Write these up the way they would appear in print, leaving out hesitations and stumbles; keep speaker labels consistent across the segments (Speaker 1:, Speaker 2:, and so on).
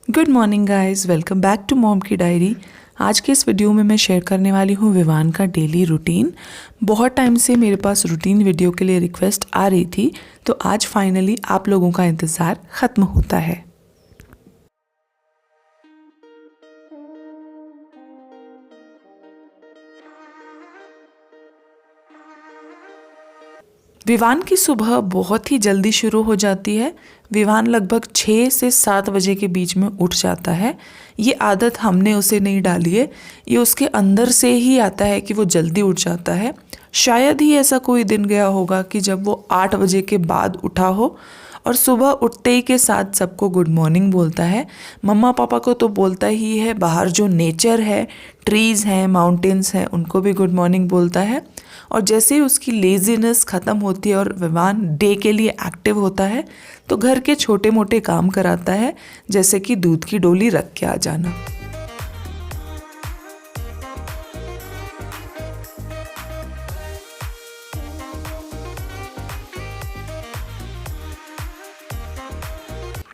Speaker 1: Good morning guys, welcome back to mom की diary. आज के इस वीडियो में मैं शेयर करने वाली हूँ विवान का डेली रूटीन। बहुत टाइम से मेरे पास रूटीन वीडियो के लिए रिक्वेस्ट आ रही थी, तो आज फाइनली आप लोगों का इंतज़ार ख़त्म होता है। विवान की सुबह बहुत ही जल्दी शुरू हो जाती है। विवान लगभग 6 से 7 बजे के बीच में उठ जाता है। ये आदत हमने उसे नहीं डाली है, ये उसके अंदर से ही आता है कि वो जल्दी उठ जाता है। शायद ही ऐसा कोई दिन गया होगा कि जब वो 8 बजे के बाद उठा हो और सुबह उठते ही के साथ सबको गुड मॉर्निंग बोलता है। मम्मा पापा को तो बोलता ही है, बाहर जो नेचर है, ट्रीज़ हैं, माउंटेन्स हैं, उनको भी गुड मॉर्निंग बोलता है। और जैसे ही उसकी लेज़ीनेस ख़त्म होती है और विवान डे के लिए एक्टिव होता है, तो घर के छोटे मोटे काम कराता है, जैसे कि दूध की डोली रख के आ जाना।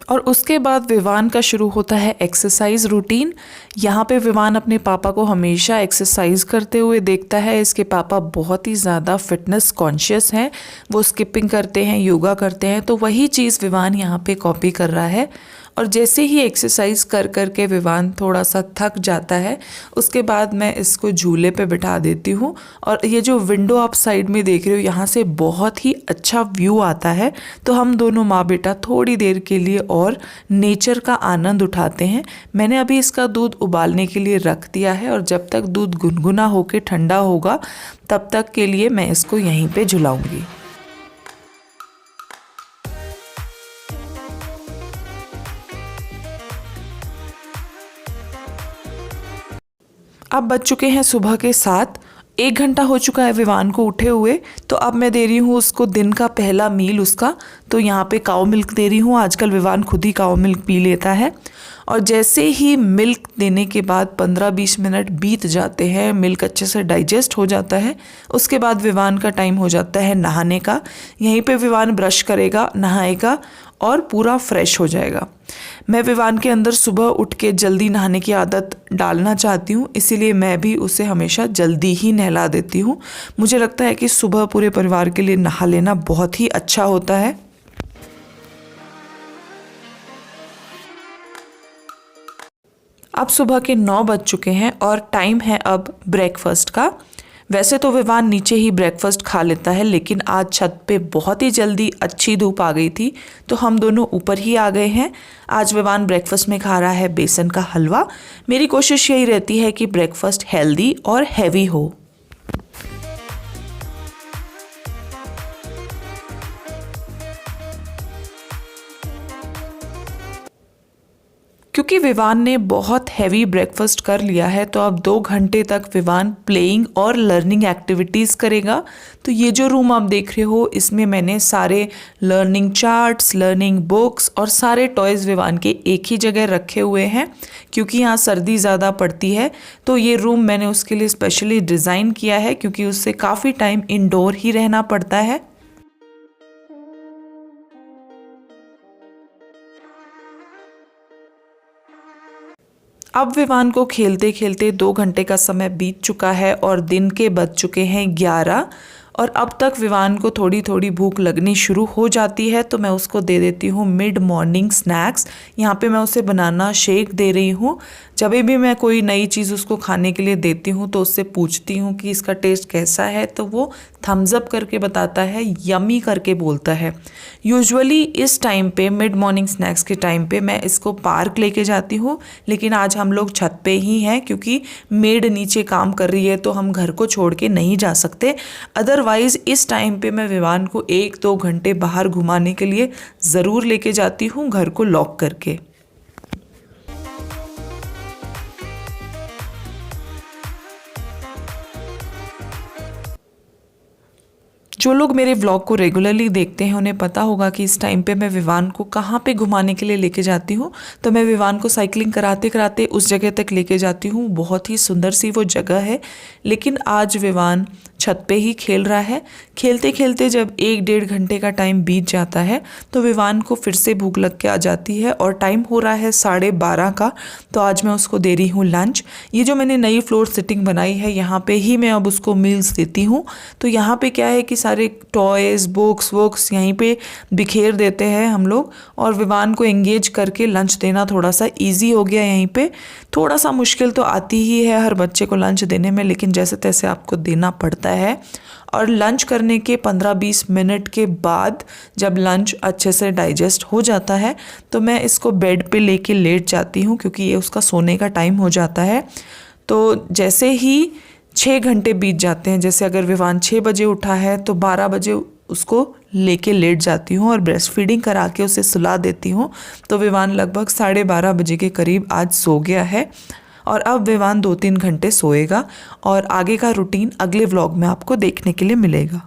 Speaker 1: और उसके बाद विवान का शुरू होता है एक्सरसाइज रूटीन। यहाँ पे विवान अपने पापा को हमेशा एक्सरसाइज करते हुए देखता है। इसके पापा बहुत ही ज़्यादा फिटनेस कॉन्शियस हैं, वो स्किपिंग करते हैं, योगा करते हैं, तो वही चीज़ विवान यहाँ पे कॉपी कर रहा है। और जैसे ही एक्सरसाइज कर कर के विवान थोड़ा सा थक जाता है, उसके बाद मैं इसको झूले पे बिठा देती हूँ। और ये जो विंडो आप साइड में देख रहे हो, यहाँ से बहुत ही अच्छा व्यू आता है, तो हम दोनों माँ बेटा थोड़ी देर के लिए और नेचर का आनंद उठाते हैं। मैंने अभी इसका दूध उबालने के लिए रख दिया है, और जब तक दूध गुनगुना होकर ठंडा होगा तब तक के लिए मैं इसको यहीं पे झुलाऊंगी। अब बज चुके हैं सुबह के 7। 1 घंटा हो चुका है विवान को उठे हुए, तो अब मैं दे रही हूँ उसको दिन का पहला मील उसका। तो यहाँ पे काऊ मिल्क दे रही हूँ। आजकल विवान खुद ही काऊ मिल्क पी लेता है। और जैसे ही मिल्क देने के बाद 15-20 मिनट बीत जाते हैं, मिल्क अच्छे से डाइजेस्ट हो जाता है, उसके बाद विवान का टाइम हो जाता है नहाने का। यहीं पे विवान ब्रश करेगा, नहाएगा और पूरा फ्रेश हो जाएगा। मैं विवान के अंदर सुबह उठ के जल्दी नहाने की आदत डालना चाहती हूँ, इसीलिए मैं भी उसे हमेशा जल्दी ही नहला देती हूँ। मुझे लगता है कि सुबह पूरे परिवार के लिए नहा लेना बहुत ही अच्छा होता है। अब सुबह के 9 बज चुके हैं और टाइम है अब ब्रेकफास्ट का। वैसे तो विवान नीचे ही ब्रेकफास्ट खा लेता है, लेकिन आज छत पे बहुत ही जल्दी अच्छी धूप आ गई थी, तो हम दोनों ऊपर ही आ गए हैं। आज विवान ब्रेकफास्ट में खा रहा है बेसन का हलवा। मेरी कोशिश यही रहती है कि ब्रेकफास्ट हेल्दी और हैवी हो। क्योंकि विवान ने बहुत हैवी ब्रेकफास्ट कर लिया है, तो अब 2 घंटे तक विवान प्लेइंग और लर्निंग एक्टिविटीज़ करेगा। तो ये जो रूम आप देख रहे हो, इसमें मैंने सारे लर्निंग चार्ट्स, लर्निंग बुक्स और सारे टॉयज़ विवान के एक ही जगह रखे हुए हैं। क्योंकि यहाँ सर्दी ज़्यादा पड़ती है, तो ये रूम मैंने उसके लिए स्पेशली डिज़ाइन किया है, क्योंकि उससे काफ़ी टाइम इंडोर ही रहना पड़ता है। अब विवान को खेलते खेलते 2 घंटे का समय बीत चुका है और दिन के बज चुके हैं 11। और अब तक विवान को थोड़ी थोड़ी भूख लगनी शुरू हो जाती है, तो मैं उसको दे देती हूँ मिड मॉर्निंग स्नैक्स। यहाँ पे मैं उसे बनाना शेक दे रही हूँ। जब भी मैं कोई नई चीज़ उसको खाने के लिए देती हूँ, तो उससे पूछती हूँ कि इसका टेस्ट कैसा है, तो वो थम्स अप करके बताता है, यमी करके बोलता है। यूजुअली इस टाइम पे, मिड मॉर्निंग स्नैक्स के टाइम पे, मैं इसको पार्क लेके जाती हूँ, लेकिन आज हम लोग छत पे ही हैं क्योंकि मेड नीचे काम कर रही है, तो हम घर को छोड़ के नहीं जा सकते। अदरवाइज़ इस टाइम पे मैं विवान को 1-2 घंटे बाहर घुमाने के लिए ज़रूर लेके जाती हूँ, घर को लॉक करके। जो लोग मेरे व्लॉग को रेगुलरली देखते हैं, उन्हें पता होगा कि इस टाइम पे मैं विवान को कहाँ पे घुमाने के लिए लेके जाती हूँ। तो मैं विवान को साइकिलिंग कराते कराते उस जगह तक लेके जाती हूँ। बहुत ही सुंदर सी वो जगह है, लेकिन आज विवान छत पे ही खेल रहा है। खेलते खेलते जब 1-1.5 घंटे का टाइम बीत जाता है तो विवान को फिर से भूख लग के आ जाती है और टाइम हो रहा है 12:30 का। तो आज मैं उसको दे रही हूँ लंच। ये जो मैंने नई फ्लोर सिटिंग बनाई है यहाँ पे ही मैं अब उसको मील्स देती हूँ। तो यहाँ पे क्या है कि सारे टॉयज़ बुक्स वुक्स यहीं पे बिखेर देते हैं हम लोग, और विवान को एंगेज करके लंच देना थोड़ा सा ईजी हो गया। यहीं पे थोड़ा सा मुश्किल तो आती ही है हर बच्चे को लंच देने में, लेकिन जैसे तैसे आपको देना पड़ता है। और लंच करने के 15-20 मिनट के बाद जब लंच अच्छे से डाइजेस्ट हो जाता है तो मैं इसको बेड पे लेके लेट जाती हूँ, क्योंकि ये उसका सोने का टाइम हो जाता है। तो जैसे ही 6 घंटे बीत जाते हैं, जैसे अगर विवान 6 बजे उठा है तो 12 बजे उसको लेके लेट जाती हूँ और ब्रेस्ट फीडिंग करा के उसे सुला देती हूँ। तो विवान लगभग 12:30 बजे के करीब आज सो गया है और अब विवान 2-3 घंटे सोएगा और आगे का रूटीन अगले व्लॉग में आपको देखने के लिए मिलेगा।